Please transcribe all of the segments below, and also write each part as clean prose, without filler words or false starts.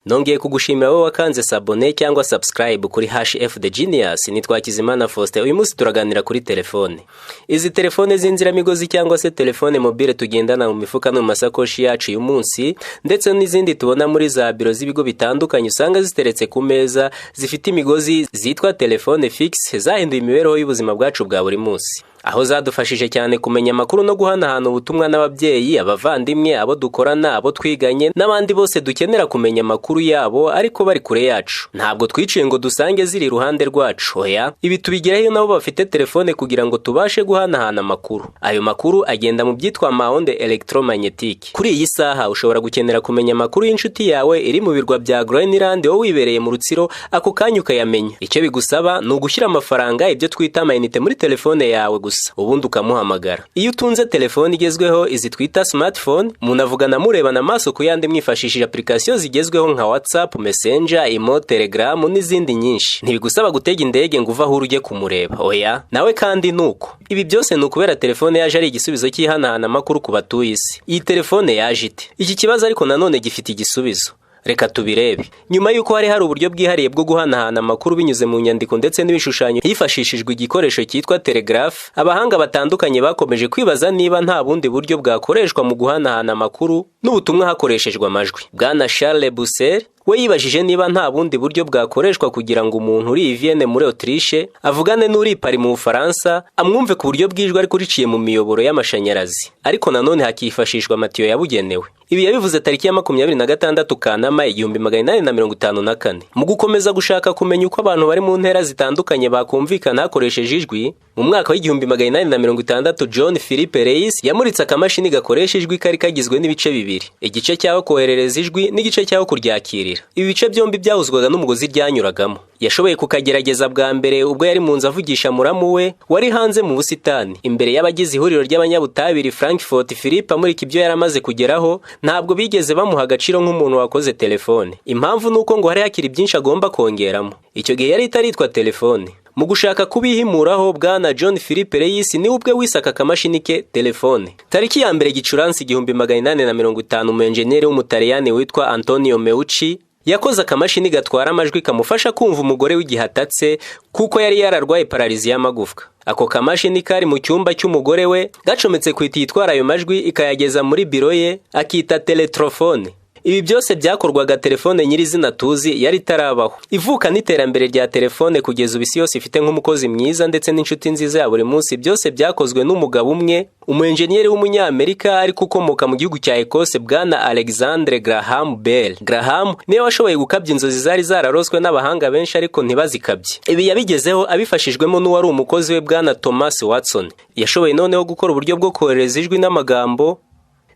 Nongeye kugushimira wowe wakanze sabone cyangwa subscribe kuri #FTheGenius. Nitwakizimana Faustin. Uyu munsi turaganira kuri telefone. Izi telefone z'inziramigozi cyangwa se telefone mobile tugendana mu mifuka no mu masakoshi yacu uyu munsi, ndetse n'izindi tubona muri za biro z'ibigo bitandukanye usanga ziteretse ku meza, zifite imigozi zitwa telefone fixe, zahinduye imibereho y'ubuzima bwacu bwa buri munsi. Aho zadufashije cyane kumenya amakuru no guhanahana ubutumwa n'ababyeyi, abavandimwe, abo dukorana, abo twiganye n'abandi bose dukenera kumenya amakuru yabo ariko bari kure yacu. Ntabwo twiciye ngo dusange ziri iruhande rwacu, oya. Ibi tubigeraho nabo bafite telefone kugira ngo tubashe guhanahana amakuru. Ayo makuru agenda mu byitwa maonde electromagnetique. Kuri iyi saha ushobora gukenera kumenya amakuru y'inshuti yawe iri mu birwa bya Groenland wowe wibereye mu Rutsiro, ako kanya ukayamenya. Icyo bigusaba ni ugushyira amafaranga, ibyo twita amayinite, muri telefone yawe gusa, ubundi ukamuhamagara. Iyo utunze telefone igezweho, izi twita smartphone, munavugana murebana amaso ku yandi mwifashishije application zigezweho nka WhatsApp, Messenger, Imo, Telegram n'izindi nyinshi. Ntibigusaba gutega indege ngo uva aho ujye kumureba, oya. Nawe kandi nuko. Ibi byose ni ukubera telefone yaje ari igisubizo cy'ihanahana amakuru ku batuye isi. Iyi telefone yaje ite? Iki kibazo ariko nanone gifite igisubizo. Reka tubirebe. Nyuma yuko hari uburyo bwihariye bwo guhanahana amakuru binyuze mu nyandiko ndetse n'ibishushanyo hifashishijwe igikoresho cyitwa telegraph, abahanga batandukanye bakomeje kwibaza niba nta bundi buryo bwakoreshwa mu guhanahana amakuru n'ubutumwa hakoreshejwe amajwi. Bwana Charles Busser we yibajije niba nta bundi buryo bwakoreshwa kugira ngo umuntu uri Vienne muri Autriche avugane n'uri Paris mu Bufaransa amwumve ku buryo bwijwe ariko riciye mu miyoboro y'amashanyarazi, ariko nanone hakifashishwa amatiyo yabugenewe. Ibi yabivuze tariki ya 26 Kanama 1854. Mu gukomeza gushaka kumenya uko abantu bari mu ntera zitandukanye bakumvikana hakoresheje ijwi, mu mwaka wa 1860 John Philippe Reis yamuritse akamashini gakoresha ijwi kari kagizwe n'ibice bibiri, igice cyaho koherereza ijwi n'igice cyaho kuryakirira. Ibi bice byombi byahuzwaga n'umugozi ryanyuragamo. Yashoboye kukagerageza bwa mbere ubwo yari mu nzu avugisha muramu we wari hanze mu busitani imbere y'abagize ihuriro ry'abanyabutabiri Frankfurt. Philippe amurika ibyo yaramaze kugeraho, ntabwo bigeze bamuha agaciro nk'umuntu wakoze telefone. Impamvu nuko ngo hari hakiri byinshi agomba kongeramo. Icyo gihe yari itaritwa telefone. Mu gushaka kubihimuraho, Bwana John Philippe Reis ni ubwe wisaka akamashini ke telefone. Tariki ya mbere Gicurasi 1850 umunjeniyeri w'umutaliyani witwa Antonio Meucci yakoze akamashini gatwara amajwi kamufasha kumva umugore w'igihatatse kuko yari yararwaye paralizi y'amagufwa. Ako kamashini kari mu cyumba cy'umugore we, gacometse ku iti itwara ayo majwi ikayageza muri biro ye, akita teletrofone. Ibi byose byakorwaga telefone nyirizina tuzi yari tarabaho. Ivuka n'iterambere rya telefone kugeza ubisi yose ifite nk'umukozi mwiza ndetse n'inshuti nziza ya buri munsi, byose byakozwe n'umugabo umwe, umunjeniyeri w'umunyamerika ariko ukomoka mu gihugu cya Ecosse, Bwana Alexandre Graham Bell. Graham niwe washoboye gukabya inzozi zari zararoswe n'abahanga benshi ariko ntibazikabye. Ibi yabigezeho abifashijwemo n'uwari umukozi we, Bwana Thomas Watson. Yashoboye noneho gukora uburyo bwo kohereza ijwi n'amagambo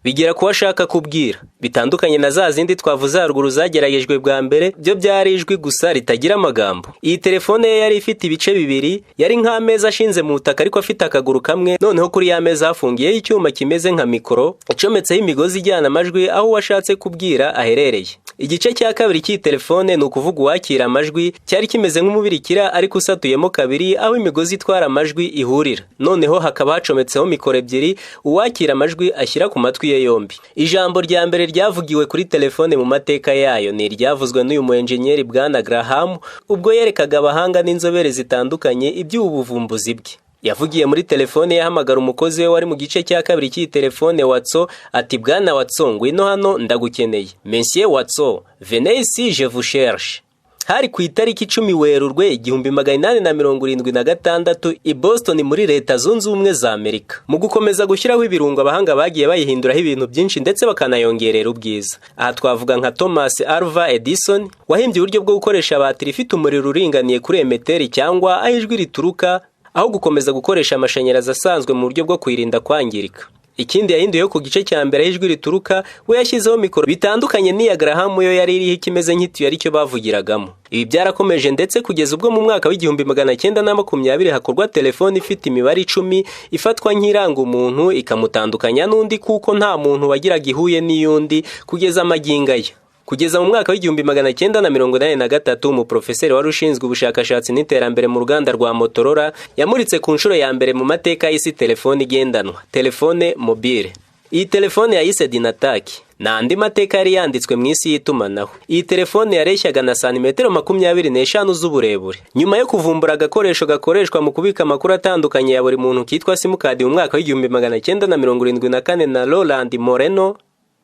bigera kuba ashaka kubwira, bitandukanye na za zindi twavuze haruguru zageragejwe bwa mbere, byo byari ijwi gusa ritagira amagambo. Iyi telefone ye yari ifite ibice bibiri, yari nk'ameza ashinze mu butaka ariko afite akaguru kamwe, noneho kuri ya meza hafungiyeho icyuma kimeze nka mikoro icometseho imigozi ijyana amajwi aho washatse kubwira aherereye. Igice cya kabiri cy'iyi telefone ni ukuvuga uwakira amajwi, cyari kimeze nk'umubirikira ariko usatuyemo kabiri aho imigozi itwara amajwi ihurira. Noneho hakaba hacometseho mikoro ebyiri uwakira amajwi ashyira ku matwi ye yombi. Ijambo rya mbere ryavugiwe kuri telefone mu mateka yayo ni iryavuzwe n'uyu muenjeniyeri Bwana Graham ubwo yerekaga abahanga n'inzobere zitandukanye iby'ubuvumbuzi bwe. Yavugiye muri telefone yahamagara umukozi we wari mu gice cya kabiri cy'iyi telefone, Watson, ati Bwana Watson, ngwino hano ndagukeneye. Monsieur Watson, venez ici, je vous cherche. Hari ku itariki 10 Werurwe 1876 i Boston muri Leta Zunze Ubumwe za Amerika. Mu gukomeza gushyiraho ibirungo, abahanga bagiye bayihinduraho ibintu byinshi ndetse bakanayongerera ubwiza. Aha twavuga nka Thomas Alva Edison wahimbye uburyo bwo gukoresha batiri ifite umuriro uringaniye kuri emeteri cyangwa aho ijwi rituruka, aho gukomeza gukoresha amashanyarazi asanzwe mu buryo bwo kwirinda kwangirika. Ikindi yahinduyeho ku gice cya mbere y'ijwi rituruka, we yashyizeho mikoro bitandukanye n'iya Graham yo yari iriho ikimeze nk'itiyo aricyo bavugiragamo. Ibi byarakomeje ndetse kugeza ubwo mu mwaka w'1920 hakorwa telefone ifite imibare 10 ifatwa nk'iranga umuntu ikamutandukanya n'undi kuko nta muntu wagiraga ihuye n'iyundi kugeza amaginga ye. Kugeza mu mwaka w'1983 umuprofeseri wari ushinzwe ubushakashatsi n'iterambere mu ruganda rwa Motorola yamuritse ku nshuro ya mbere mu mateka y'isi telefone igendanwa, telefone mobile. Iyi telefone yayise Dinataki. n'andi mateka yari yanditswe mu isi y'itumanaho. Iyi telefone yareshyaga na santimetero 25 z'uburebure. Nyuma yo kuvumbura agakoresho gakoreshwa mu kubika amakuru atandukanye ya buri muntu kitwa simukadi mu mwaka w'1974 na Roland Moreno,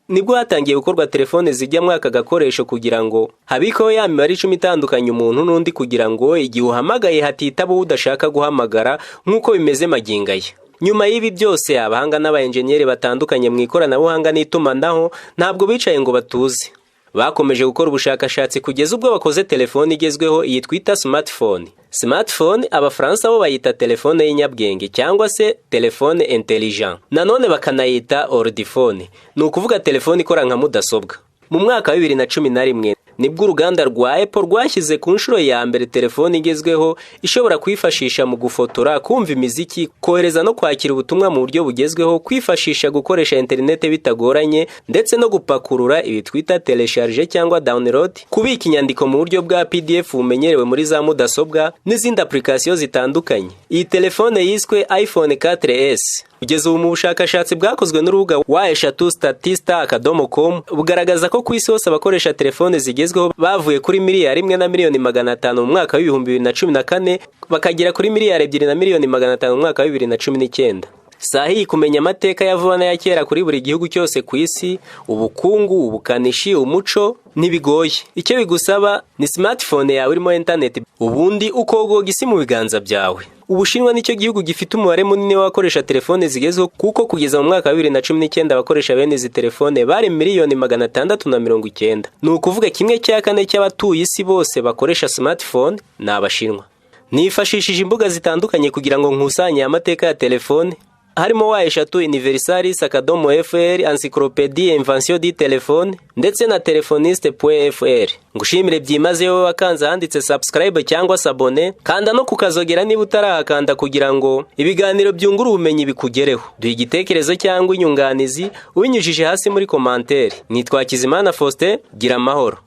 nibwo hatangiye gukorwa telefone zijya mu aka gakoresho kugira ngo habikeho ya mibare 10 itandukanye umuntu n'undi, kugira ngo igihe uhamagaye hatitaba udashaka guhamagara nk'uko bimeze magingaya. Nyuma y'ibi byose, abahanga n'abaenjeniyeri batandukanye mu ikoranabuhanga n'itumanaho ntabwo bicaye ngo batuze. Bakomeje gukora ubushakashatsi kugeza ubwo bakoze telefone igezweho iyi twita smartphone. Smartphone abafaransa bo bayita telefone y'inyabwenge cyangwa se telefone intelligent. Nanone bakanayita ordiphone. Ni ukuvuga telefone ikora nka mudasobwa. Mu mwaka wa 2011 nibwo uruganda rwa Apple rwashyize ku nshuro ya mbere telefone igezweho ishobora kwifashisha mu gufotora, kumva imiziki, kohereza no kwakira ubutumwa mu buryo bugezweho, kwifashisha gukoresha internet bitagoranye, ndetse no gupakurura ibi twita telecharge cyangwa download, kubika inyandiko mu buryo bwa PDF bumenyerewe muri za mudasobwa n'izindi application zitandukanye. Iyi telefone yiswe iPhone 4S. Kugeza ubu mu bushakashatsi bwakozwe n'urubuga wa@statista.com bugaragaza ko ku isi hose abakoresha telefone zigezweho bavuye kuri 1,500,000 mu mwaka wa 2014 bakagera kuri 2,500,000 mu mwaka wa 2019. Sahi kumenya amateka ya vuba n'aya kera kuri buri gihugu cyose ku isi, ubukungu, ubukanishi, umuco ntibigoye. Icyo bigusaba ni smartphone yawe irimo internet, ubundi ukogoga isi mu biganza byawe. Ubushinwa nicyo gihugu gifite umubare munini w'abakoresha telefone zigezweho, kuko kugeza mu mwaka wa 2019 abakoresha bene izi telefone bari 1,690,000. Ni ukuvuga 1/4 cy'abatuye isi bose bakoresha smartphone ni Abashinwa. Nifashishije imbuga zitandukanye kugira ngo nkusanye amateka ya telefone, harimo wa/universalis.fr, encyclopédie invention du téléphone, ndetse na telephoniste.fr. Ngushimire byimazeyo wakanze handitse subscribe cyangwa sabone, kanda no kukazogera niba utarahakanda kugira ngo ibiganiro byungura ubumenyi bikugereho. Duha igitekerezo cyangwa inyunganizi ubinyujije hasi muri commentaire. Nitwa Kizimana Faustin, gira amahoro.